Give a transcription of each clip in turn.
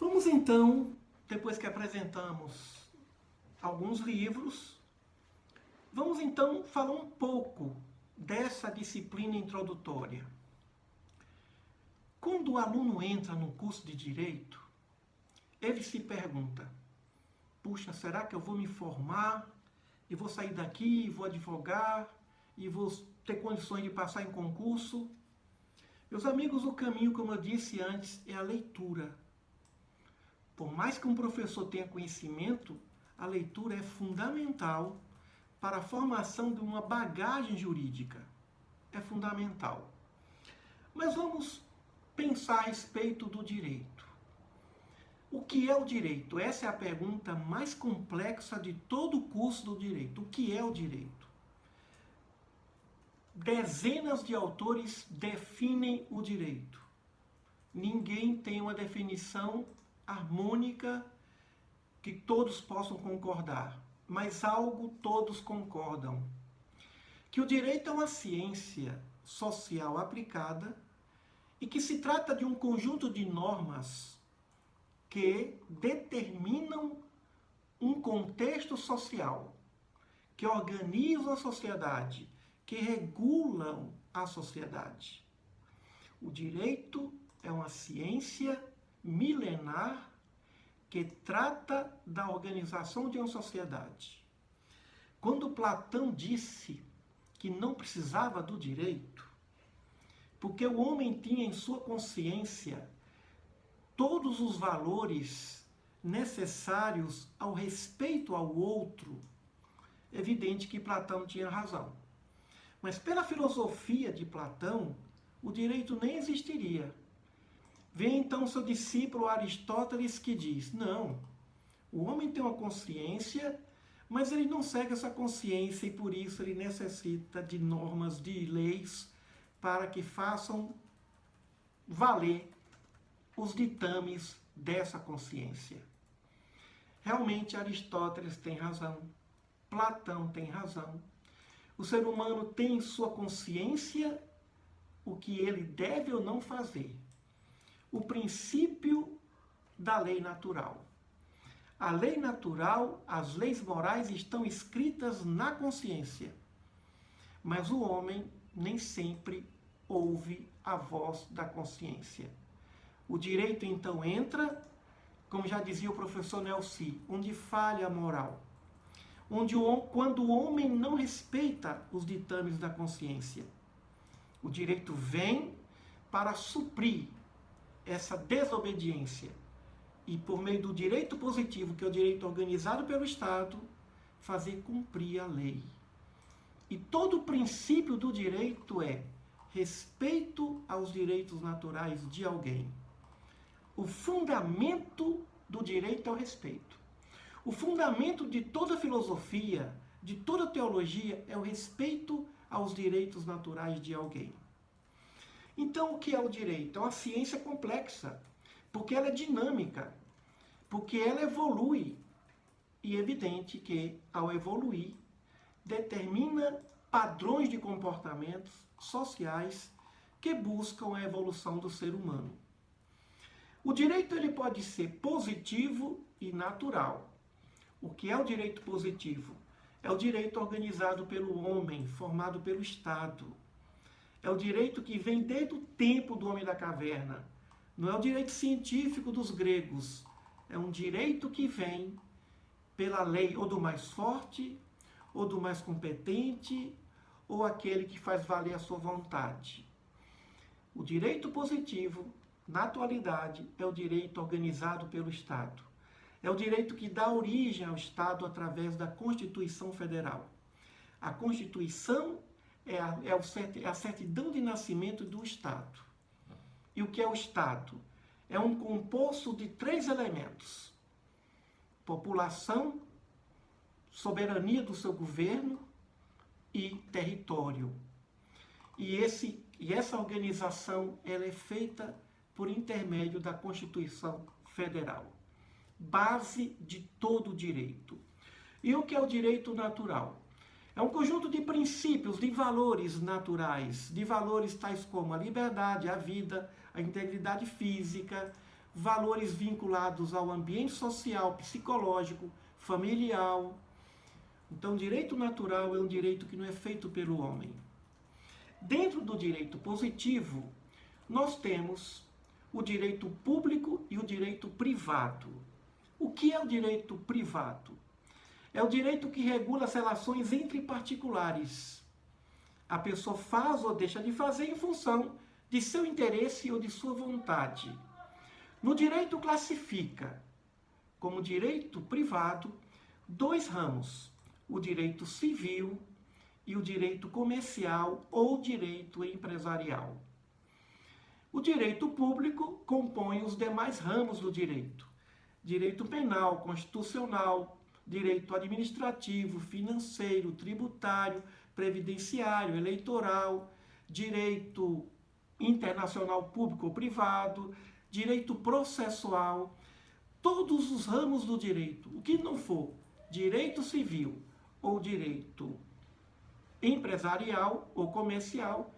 Vamos então, depois que apresentamos alguns livros, vamos então falar um pouco dessa disciplina introdutória. Quando o aluno entra no curso de Direito, ele se pergunta: puxa, será que eu vou me formar e vou sair daqui e vou advogar e vou ter condições de passar em concurso? Meus amigos, o caminho, como eu disse antes, é a leitura. Por mais que um professor tenha conhecimento, a leitura é fundamental para a formação de uma bagagem jurídica. É fundamental. Mas vamos pensar a respeito do direito. O que é o direito? Essa é a pergunta mais complexa de todo o curso do direito. O que é o direito? Dezenas de autores definem o direito. Ninguém tem uma definição harmônica que todos possam concordar, mas algo todos concordam: que o direito é uma ciência social aplicada e que se trata de um conjunto de normas que determinam um contexto social, que organizam a sociedade, que regulam a sociedade. O direito é uma ciência milenar que trata da organização de uma sociedade. Quando Platão disse que não precisava do direito, porque o homem tinha em sua consciência todos os valores necessários ao respeito ao outro, é evidente que Platão tinha razão. Mas pela filosofia de Platão, o direito nem existiria. Vem então seu discípulo Aristóteles que diz: não, o homem tem uma consciência, mas ele não segue essa consciência e por isso ele necessita de normas, de leis, para que façam valer os ditames dessa consciência. Realmente Aristóteles tem razão, Platão tem razão. O ser humano tem em sua consciência o que ele deve ou não fazer. O princípio da lei natural. A lei natural, as leis morais estão escritas na consciência. Mas o homem nem sempre ouve a voz da consciência. O direito então entra, como já dizia o professor Nelci, onde falha a moral. Quando o homem não respeita os ditames da consciência. O direito vem para suprir essa desobediência e, por meio do direito positivo, que é o direito organizado pelo Estado, fazer cumprir a lei. E todo o princípio do direito é respeito aos direitos naturais de alguém. O fundamento do direito é o respeito. O fundamento de toda filosofia, de toda teologia, é o respeito aos direitos naturais de alguém. Então, o que é o direito? É uma ciência complexa, porque ela é dinâmica, porque ela evolui. E é evidente que, ao evoluir, determina padrões de comportamentos sociais que buscam a evolução do ser humano. O direito ele pode ser positivo e natural. O que é o direito positivo? É o direito organizado pelo homem, formado pelo Estado. É o direito que vem desde o tempo do homem da caverna. Não é o direito científico dos gregos. É um direito que vem pela lei ou do mais forte, ou do mais competente, ou aquele que faz valer a sua vontade. O direito positivo, na atualidade, é o direito organizado pelo Estado. É o direito que dá origem ao Estado através da Constituição Federal. A Constituição é a certidão de nascimento do Estado. E o que é o Estado? É um composto de 3 elementos: população, soberania do seu governo e território. E essa organização ela é feita por intermédio da Constituição Federal, base de todo o direito. E o que é o direito natural? É um conjunto de princípios, de valores naturais, de valores tais como a liberdade, a vida, a integridade física, valores vinculados ao ambiente social, psicológico, familiar. Então, o direito natural é um direito que não é feito pelo homem. Dentro do direito positivo, nós temos o direito público e o direito privado. O que é o direito privado? É o direito que regula as relações entre particulares. A pessoa faz ou deixa de fazer em função de seu interesse ou de sua vontade. No direito classifica como direito privado 2 ramos, o direito civil e o direito comercial ou direito empresarial. O direito público compõe os demais ramos do direito: direito penal, constitucional, direito administrativo, financeiro, tributário, previdenciário, eleitoral, direito internacional público ou privado, direito processual, todos os ramos do direito. O que não for direito civil ou direito empresarial ou comercial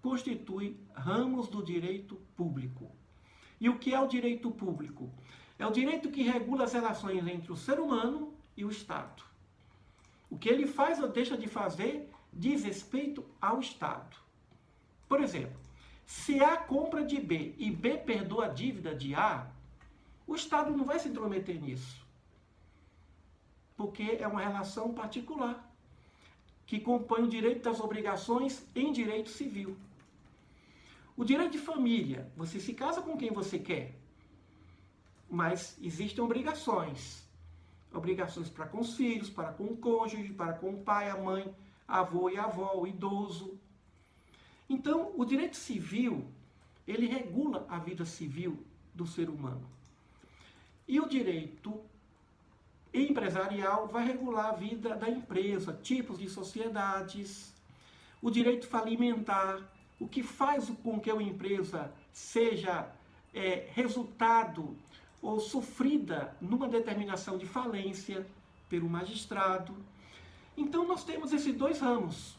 constitui ramos do direito público. E o que é o direito público? É o direito que regula as relações entre o ser humano e o Estado. O que ele faz ou deixa de fazer diz respeito ao Estado. Por exemplo, se A compra de B e B perdoa a dívida de A, o Estado não vai se intrometer nisso. Porque é uma relação particular que compõe o direito das obrigações em direito civil. O direito de família, você se casa com quem você quer, mas existem obrigações. Obrigações para com os filhos, para com o cônjuge, para com o pai, a mãe, avô e avó, o idoso. Então, o direito civil, ele regula a vida civil do ser humano. E o direito empresarial vai regular a vida da empresa, tipos de sociedades, o direito falimentar, o que faz com que a empresa seja resultado ou sofrida numa determinação de falência pelo magistrado. Então, nós temos esses 2 ramos,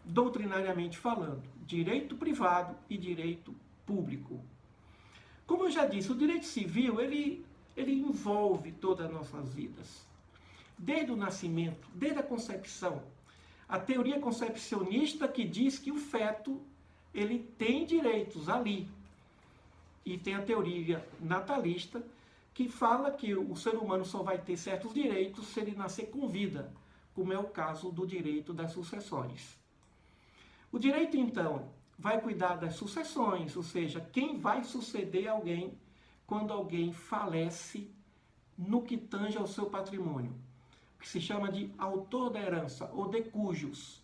doutrinariamente falando, direito privado e direito público. Como eu já disse, o direito civil, ele envolve todas as nossas vidas. Desde o nascimento, desde a concepção. A teoria concepcionista que diz que o feto, ele tem direitos ali. E tem a teoria natalista que fala que o ser humano só vai ter certos direitos se ele nascer com vida, como é o caso do direito das sucessões. O direito, então, vai cuidar das sucessões, ou seja, quem vai suceder alguém quando alguém falece no que tange ao seu patrimônio, que se chama de autor da herança, ou de cujos.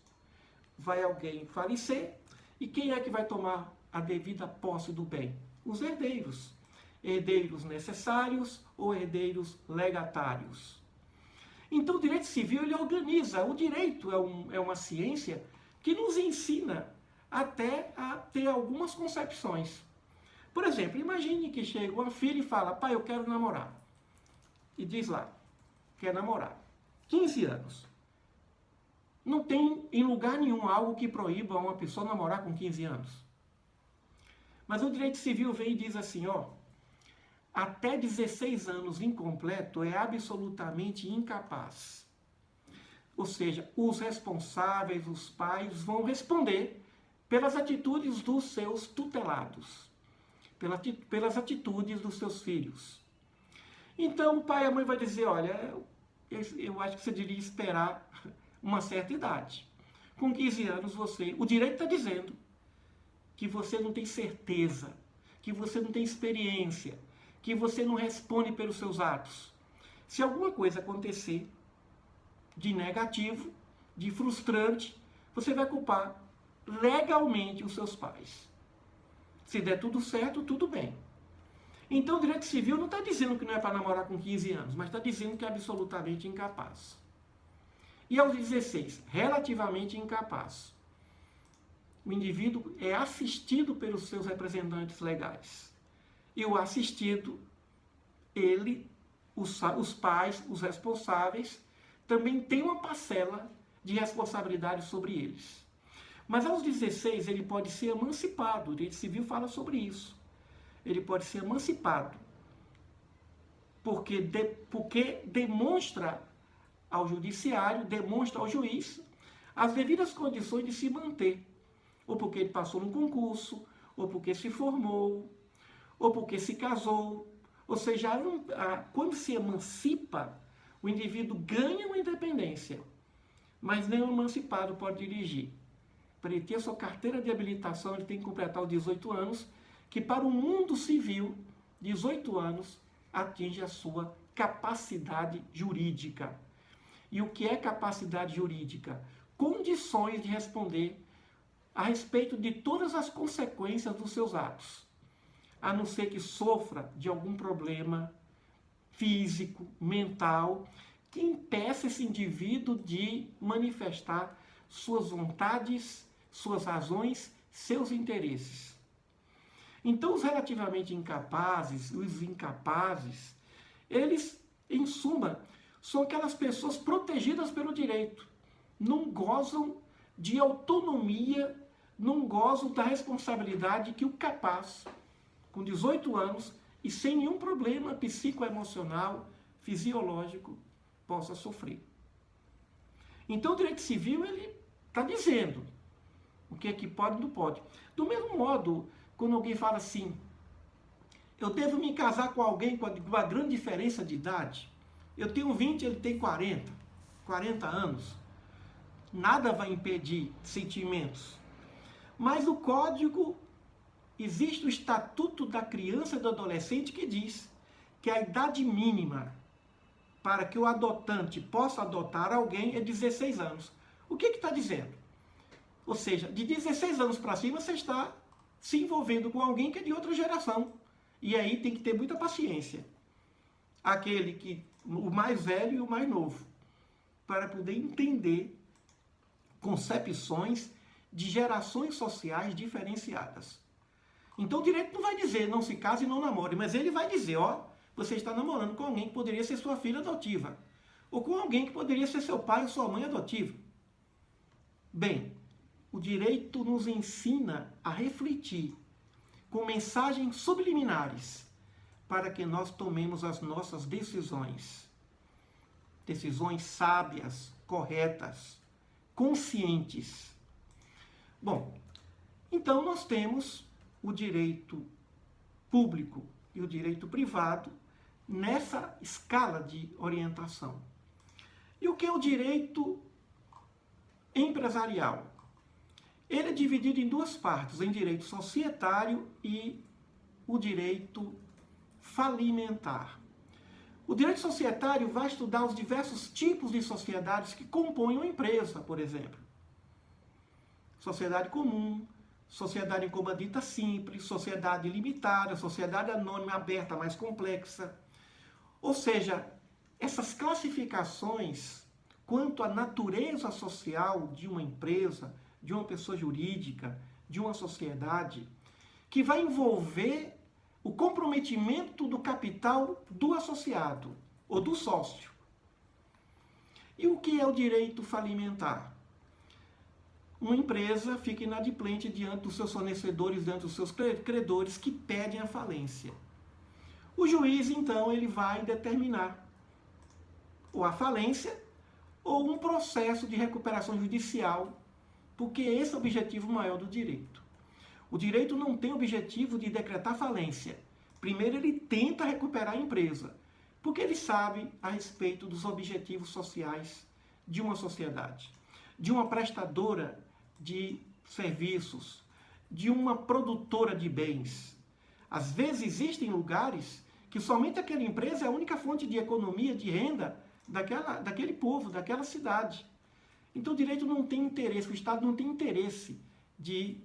Vai alguém falecer, e quem é que vai tomar a devida posse do bem? Os herdeiros. Herdeiros necessários ou herdeiros legatários. Então, o direito civil, ele organiza. O direito é uma ciência que nos ensina até a ter algumas concepções. Por exemplo, imagine que chega uma filha e fala: pai, eu quero namorar. E diz lá, quer namorar. 15 anos. Não tem em lugar nenhum algo que proíba uma pessoa namorar com 15 anos. Mas o direito civil vem e diz assim, até 16 anos incompleto é absolutamente incapaz. Ou seja, os responsáveis, os pais, vão responder pelas atitudes dos seus tutelados, pelas atitudes dos seus filhos. Então o pai e a mãe vai dizer, olha, eu acho que você deveria esperar uma certa idade. Com 15 anos o direito está dizendo que você não tem certeza, que você não tem experiência, que você não responde pelos seus atos. Se alguma coisa acontecer de negativo, de frustrante, você vai culpar legalmente os seus pais. Se der tudo certo, tudo bem. Então o direito civil não está dizendo que não é para namorar com 15 anos, mas está dizendo que é absolutamente incapaz. E aos 16, relativamente incapaz. O indivíduo é assistido pelos seus representantes legais. E o assistido, os pais, os responsáveis, também têm uma parcela de responsabilidade sobre eles. Mas aos 16 ele pode ser emancipado, o direito civil fala sobre isso. ele pode ser emancipado, porque demonstra ao judiciário, demonstra ao juiz as devidas condições de se manter, ou porque ele passou num concurso, ou porque se formou, ou porque se casou. Ou seja, quando se emancipa, o indivíduo ganha uma independência, mas nem o emancipado pode dirigir. Para ele ter sua carteira de habilitação, ele tem que completar os 18 anos, que para o mundo civil, 18 anos atinge a sua capacidade jurídica. E o que é capacidade jurídica? Condições de responder a respeito de todas as consequências dos seus atos, a não ser que sofra de algum problema físico, mental, que impeça esse indivíduo de manifestar suas vontades, suas razões, seus interesses. Então, os relativamente incapazes, os incapazes, eles, em suma, são aquelas pessoas protegidas pelo direito, não gozam de autonomia, não gozam da responsabilidade que o capaz, com 18 anos e sem nenhum problema psicoemocional, fisiológico, possa sofrer. Então, o direito civil, ele está dizendo o que é que pode e não pode. Do mesmo modo, quando alguém fala assim, eu devo me casar com alguém com uma grande diferença de idade, eu tenho 20, ele tem 40 anos, nada vai impedir sentimentos. Mas no Código existe o Estatuto da Criança e do Adolescente que diz que a idade mínima para que o adotante possa adotar alguém é 16 anos. O que está dizendo? Ou seja, de 16 anos para cima você está se envolvendo com alguém que é de outra geração. E aí tem que ter muita paciência. O mais velho e o mais novo, para poder entender concepções de gerações sociais diferenciadas. Então o direito não vai dizer não se case e não namore, mas ele vai dizer, você está namorando com alguém que poderia ser sua filha adotiva, ou com alguém que poderia ser seu pai ou sua mãe adotiva. Bem, o direito nos ensina a refletir com mensagens subliminares para que nós tomemos as nossas decisões. Decisões sábias, corretas, conscientes. Bom, então nós temos o direito público e o direito privado nessa escala de orientação. E o que é o direito empresarial? Ele é dividido em duas partes, em direito societário e o direito falimentar. O direito societário vai estudar os diversos tipos de sociedades que compõem uma empresa, por exemplo. Sociedade comum, sociedade em comandita simples, sociedade limitada, sociedade anônima aberta mais complexa. Ou seja, essas classificações quanto à natureza social de uma empresa, de uma pessoa jurídica, de uma sociedade, que vai envolver o comprometimento do capital do associado ou do sócio. E o que é o direito falimentar? Uma empresa fica inadimplente diante dos seus fornecedores, diante dos seus credores que pedem a falência. O juiz, então, ele vai determinar ou a falência ou um processo de recuperação judicial, porque esse é o objetivo maior do direito. O direito não tem o objetivo de decretar falência. Primeiro, ele tenta recuperar a empresa, porque ele sabe a respeito dos objetivos sociais de uma sociedade, de uma prestadora de serviços, de uma produtora de bens. Às vezes existem lugares que somente aquela empresa é a única fonte de economia, de renda daquele povo, daquela cidade. Então o direito não tem interesse, o Estado não tem interesse de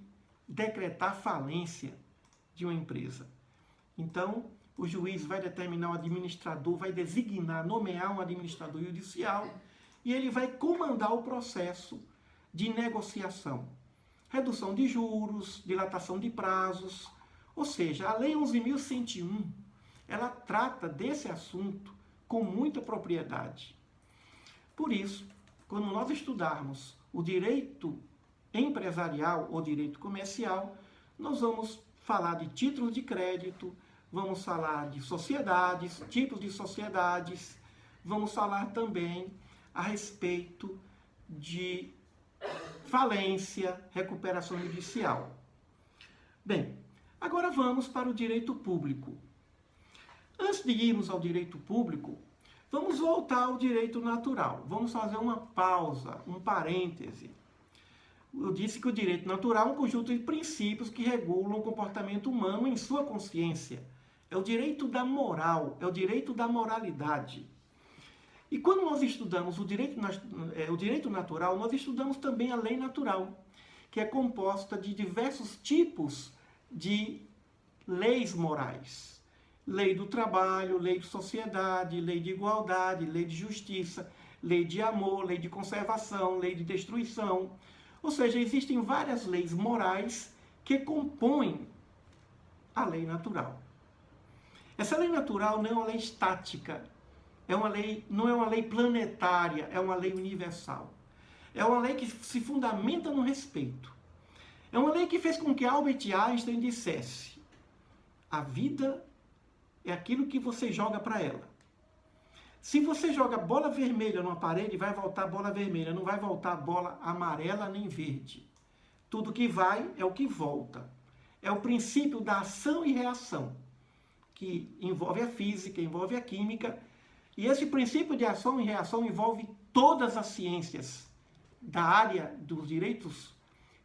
decretar falência de uma empresa. Então, o juiz vai determinar o administrador, vai designar, nomear um administrador judicial e ele vai comandar o processo de negociação. Redução de juros, dilatação de prazos. Ou seja, a Lei 11.101, ela trata desse assunto com muita propriedade. Por isso, quando nós estudarmos o direito empresarial ou direito comercial, nós vamos falar de títulos de crédito, vamos falar de sociedades, tipos de sociedades, vamos falar também a respeito de falência, recuperação judicial. Bem, agora vamos para o direito público. Antes de irmos ao direito público, vamos voltar ao direito natural. Vamos fazer uma pausa, um parêntese. Eu disse que o direito natural é um conjunto de princípios que regulam o comportamento humano em sua consciência. É o direito da moral, é o direito da moralidade. E quando nós estudamos o direito natural, nós estudamos também a lei natural, que é composta de diversos tipos de leis morais. Lei do trabalho, lei de sociedade, lei de igualdade, lei de justiça, lei de amor, lei de conservação, lei de destruição. Ou seja, existem várias leis morais que compõem a lei natural. Essa lei natural não é uma lei estática, não é uma lei planetária, é uma lei universal. É uma lei que se fundamenta no respeito. É uma lei que fez com que Albert Einstein dissesse: a vida é aquilo que você joga para ela. Se você joga bola vermelha numa parede, vai voltar bola vermelha, não vai voltar bola amarela nem verde. Tudo que vai é o que volta. É o princípio da ação e reação, que envolve a física, envolve a química. E esse princípio de ação e reação envolve todas as ciências da área dos direitos,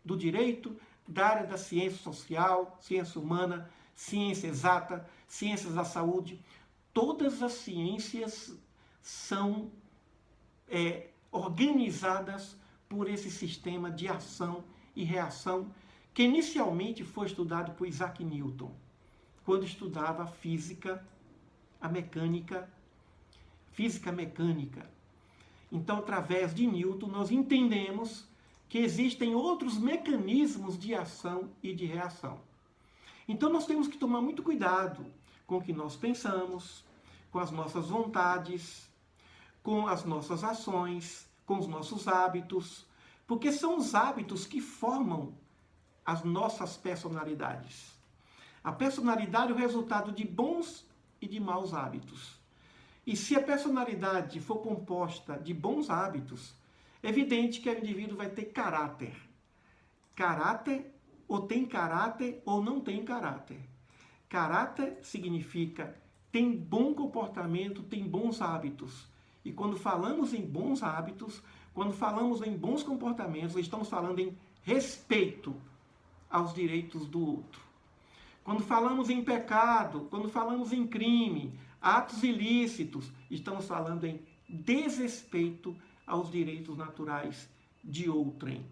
do direito, da área da ciência social, ciência humana, ciência exata, ciências da saúde. Todas as ciências são organizadas por esse sistema de ação e reação que inicialmente foi estudado por Isaac Newton, quando estudava física mecânica. Então, através de Newton, nós entendemos que existem outros mecanismos de ação e de reação. Então, nós temos que tomar muito cuidado com o que nós pensamos, com as nossas vontades, com as nossas ações, com os nossos hábitos, porque são os hábitos que formam as nossas personalidades. A personalidade é o resultado de bons e de maus hábitos. E se a personalidade for composta de bons hábitos, é evidente que o indivíduo vai ter caráter. Caráter, ou tem caráter ou não tem caráter. Caráter significa tem bom comportamento, tem bons hábitos. E quando falamos em bons hábitos, quando falamos em bons comportamentos, estamos falando em respeito aos direitos do outro. Quando falamos em pecado, quando falamos em crime, atos ilícitos, estamos falando em desrespeito aos direitos naturais de outrem.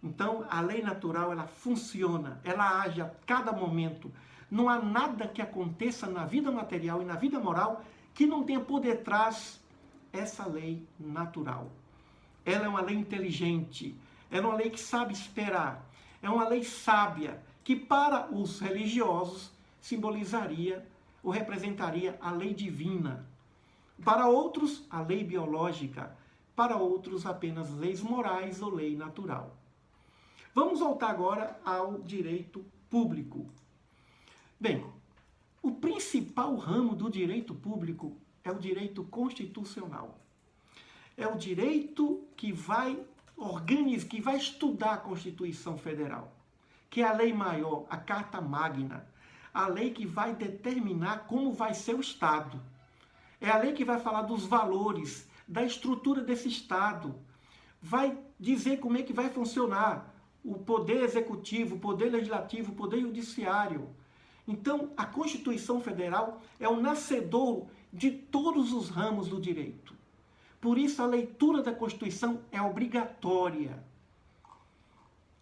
Então, a lei natural, ela funciona, ela age a cada momento. Não há nada que aconteça na vida material e na vida moral que não tenha por detrás essa lei natural. Ela é uma lei inteligente, ela é uma lei que sabe esperar, é uma lei sábia, que para os religiosos simbolizaria ou representaria a lei divina. Para outros, a lei biológica. Para outros, apenas leis morais ou lei natural. Vamos voltar agora ao direito público. Bem, o principal ramo do direito público é o direito constitucional. É o direito que vai estudar a Constituição Federal, que é a lei maior, a Carta Magna, a lei que vai determinar como vai ser o Estado. É a lei que vai falar dos valores, da estrutura desse Estado. Vai dizer como é que vai funcionar o poder executivo, o poder legislativo, o poder judiciário. Então, a Constituição Federal é o nascedor de todos os ramos do direito. Por isso, a leitura da Constituição é obrigatória.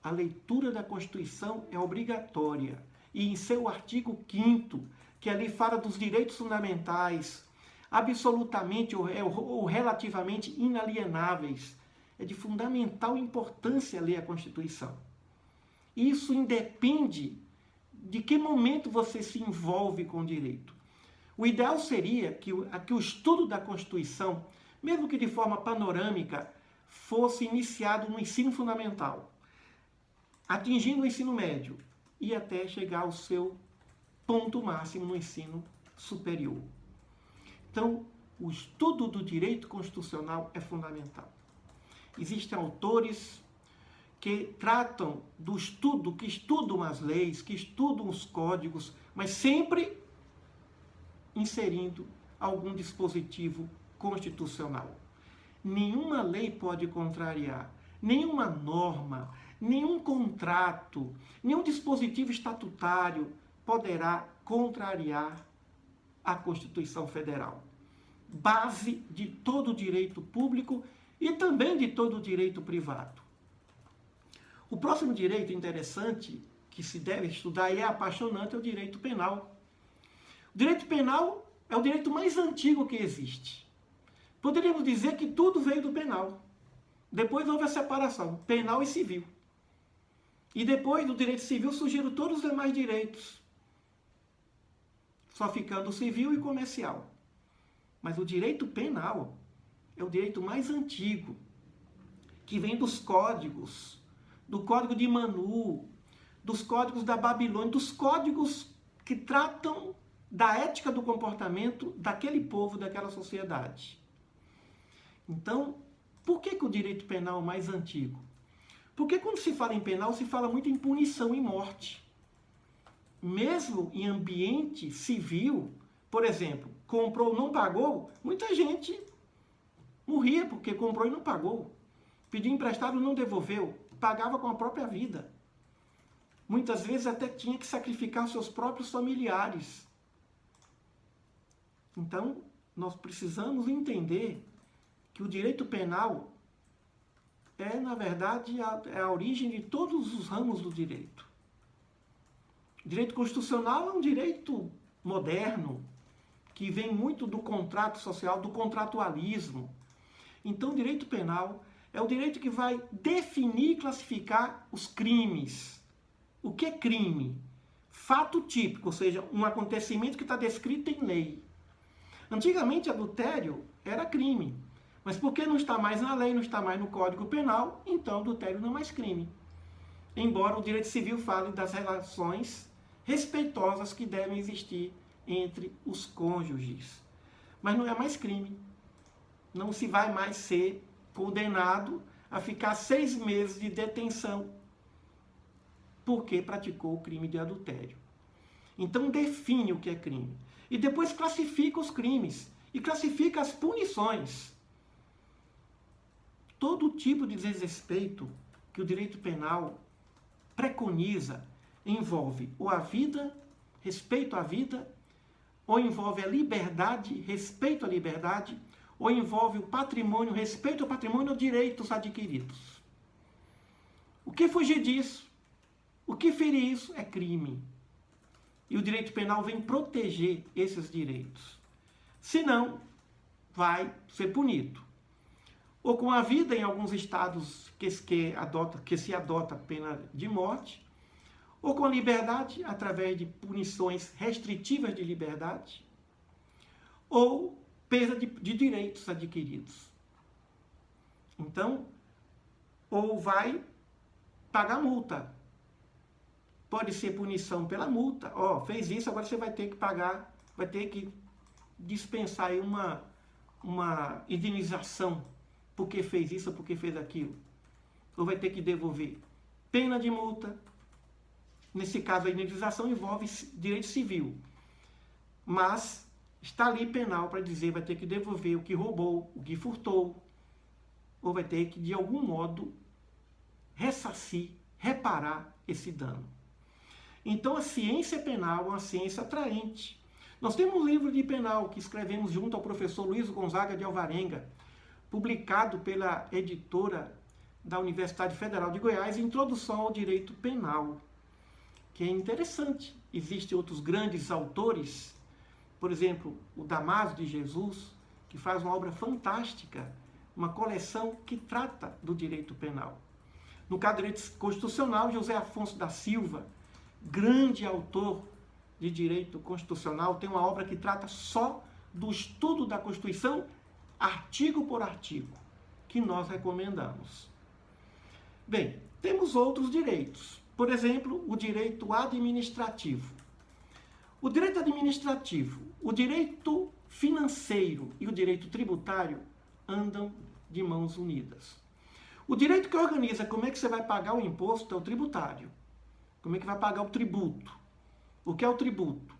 A leitura da Constituição é obrigatória. E em seu artigo 5º, que ali fala dos direitos fundamentais, absolutamente ou relativamente inalienáveis, é de fundamental importância ler a Constituição. Isso independe de que momento você se envolve com o direito. O ideal seria que o estudo da Constituição, mesmo que de forma panorâmica, fosse iniciado no ensino fundamental, atingindo o ensino médio, e até chegar ao seu ponto máximo no ensino superior. Então, o estudo do direito constitucional é fundamental. Existem autores que tratam do estudo, que estudam as leis, que estudam os códigos, mas sempre inserindo algum dispositivo constitucional. Nenhuma lei pode contrariar, nenhuma norma, nenhum contrato, nenhum dispositivo estatutário poderá contrariar a Constituição Federal, base de todo o direito público e também de todo o direito privado. O próximo direito interessante que se deve estudar e é apaixonante é o direito penal. O direito penal é o direito mais antigo que existe. Poderíamos dizer que tudo veio do penal. Depois houve a separação, penal e civil. E depois do direito civil surgiram todos os demais direitos, só ficando o civil e comercial. Mas o direito penal é o direito mais antigo, que vem dos códigos, do Código de Manu, dos códigos da Babilônia, dos códigos que tratam da ética do comportamento daquele povo, daquela sociedade. Então, por que o direito penal é o mais antigo? Porque quando se fala em penal, se fala muito em punição e morte. Mesmo em ambiente civil, por exemplo, comprou, não pagou, muita gente morria porque comprou e não pagou. Pediu emprestado, não devolveu, pagava com a própria vida. Muitas vezes até tinha que sacrificar seus próprios familiares. Então, nós precisamos entender que o direito penal é, na verdade, a origem de todos os ramos do direito. O direito constitucional é um direito moderno, que vem muito do contrato social, do contratualismo. Então, o direito penal é o direito que vai definir e classificar os crimes. O que é crime? Fato típico, ou seja, um acontecimento que está descrito em lei. Antigamente, adultério era crime. Mas porque não está mais na lei, não está mais no Código Penal, então adultério não é mais crime. Embora o direito civil fale das relações respeitosas que devem existir entre os cônjuges. Mas não é mais crime. Não se vai mais ser condenado a ficar 6 meses de detenção porque praticou o crime de adultério. Então define o que é crime. E depois classifica os crimes e classifica as punições. Todo tipo de desrespeito que o direito penal preconiza envolve ou a vida, respeito à vida, ou envolve a liberdade, respeito à liberdade, ou envolve o patrimônio, respeito ao patrimônio ou direitos adquiridos. O que fugir disso, o que ferir isso é crime. E o direito penal vem proteger esses direitos. Senão, vai ser punido. Ou com a vida, em alguns estados que se adota a pena de morte, ou com a liberdade, através de punições restritivas de liberdade, ou perda de direitos adquiridos. Então, ou vai pagar multa. Pode ser punição pela multa. Fez isso, agora você vai ter que pagar, vai ter que dispensar aí uma indenização porque fez isso ou porque fez aquilo. Ou vai ter que devolver. Pena de multa. Nesse caso, a indenização envolve direito civil. Mas está ali penal para dizer vai ter que devolver o que roubou, o que furtou. Ou vai ter que, de algum modo, ressarcir, reparar esse dano. Então, a ciência penal é uma ciência atraente. Nós temos um livro de penal que escrevemos junto ao professor Luiz Gonzaga de Alvarenga, publicado pela editora da Universidade Federal de Goiás, Introdução ao Direito Penal, que é interessante. Existem outros grandes autores, por exemplo, o Damaso de Jesus, que faz uma obra fantástica, uma coleção que trata do direito penal. No caso do direito constitucional, José Afonso da Silva, grande autor de direito constitucional, tem uma obra que trata só do estudo da Constituição, artigo por artigo, que nós recomendamos. Bem, temos outros direitos. Por exemplo, o direito administrativo. O direito administrativo, o direito financeiro e o direito tributário andam de mãos unidas. O direito que organiza como é que você vai pagar o imposto é o tributário. Como é que vai pagar o tributo? O que é o tributo?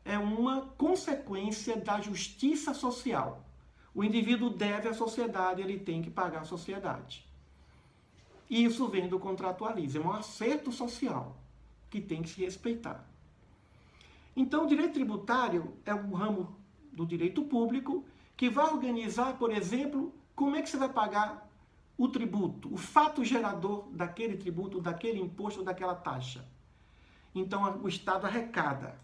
É uma consequência da justiça social. O indivíduo deve à sociedade, ele tem que pagar à sociedade. E isso vem do contratualismo, é um acerto social que tem que se respeitar. Então, o direito tributário é um ramo do direito público que vai organizar, por exemplo, como é que você vai pagar o tributo, o fato gerador daquele tributo, daquele imposto, daquela taxa. Então, o Estado arrecada.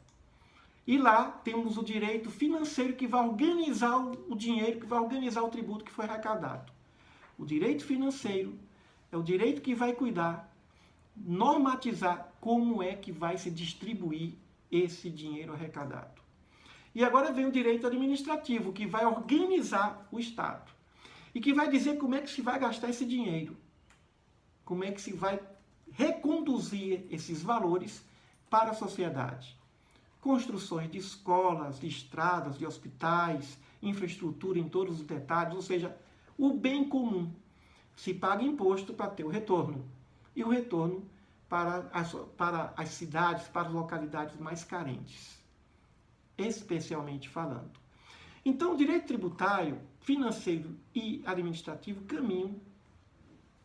E lá temos o direito financeiro que vai organizar o dinheiro, que vai organizar o tributo que foi arrecadado. O direito financeiro é o direito que vai cuidar, normatizar como é que vai se distribuir esse dinheiro arrecadado. E agora vem o direito administrativo, que vai organizar o Estado. E que vai dizer como é que se vai gastar esse dinheiro. Como é que se vai reconduzir esses valores para a sociedade. Construções de escolas, de estradas, de hospitais, infraestrutura em todos os detalhes, ou seja, o bem comum. Se paga imposto para ter o retorno. E o retorno para as cidades, para as localidades mais carentes, especialmente falando. Então, o direito tributário, financeiro e administrativo caminham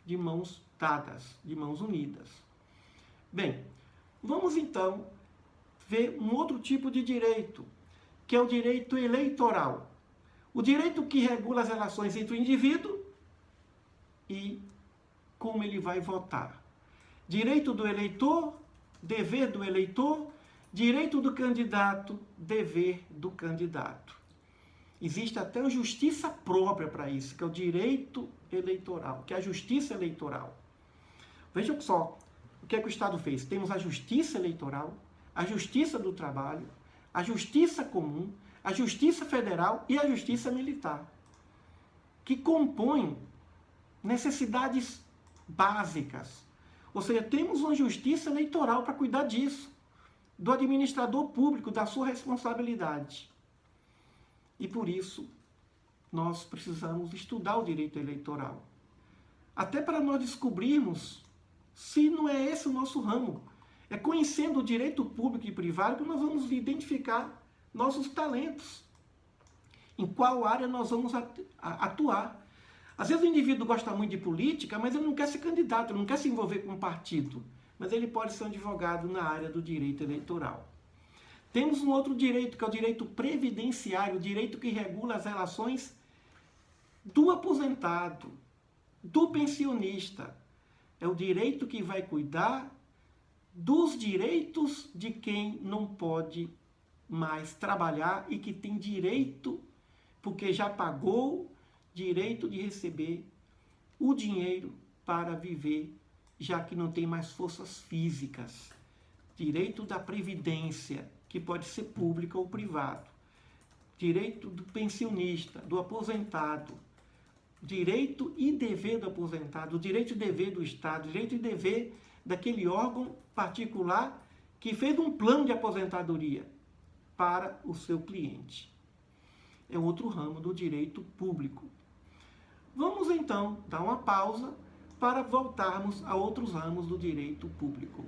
de mãos dadas, de mãos unidas. Bem, vamos então ver um outro tipo de direito, que é o direito eleitoral. O direito que regula as relações entre o indivíduo e como ele vai votar. Direito do eleitor, dever do eleitor, direito do candidato, dever do candidato. Existe até uma justiça própria para isso, que é o direito eleitoral, que é a justiça eleitoral. Vejam só, o que é que o Estado fez? Temos a justiça eleitoral, a justiça do trabalho, a justiça comum, a justiça federal e a justiça militar, que compõem necessidades básicas. Ou seja, temos uma justiça eleitoral para cuidar disso, do administrador público, da sua responsabilidade. E por isso, nós precisamos estudar o direito eleitoral. Até para nós descobrirmos se não é esse o nosso ramo. É conhecendo o direito público e privado que nós vamos identificar nossos talentos. Em qual área nós vamos atuar. Às vezes o indivíduo gosta muito de política, mas ele não quer ser candidato, ele não quer se envolver com um partido. Mas ele pode ser um advogado na área do direito eleitoral. Temos um outro direito, que é o direito previdenciário, o direito que regula as relações do aposentado, do pensionista. É o direito que vai cuidar dos direitos de quem não pode mais trabalhar e que tem direito, porque já pagou, direito de receber o dinheiro para viver, já que não tem mais forças físicas. Direito da previdência, que pode ser pública ou privado. Direito do pensionista, do aposentado. Direito e dever do aposentado, direito e dever do Estado, direito e dever daquele órgão particular que fez um plano de aposentadoria para o seu cliente. É outro ramo do direito público. Vamos então dar uma pausa para voltarmos a outros ramos do direito público.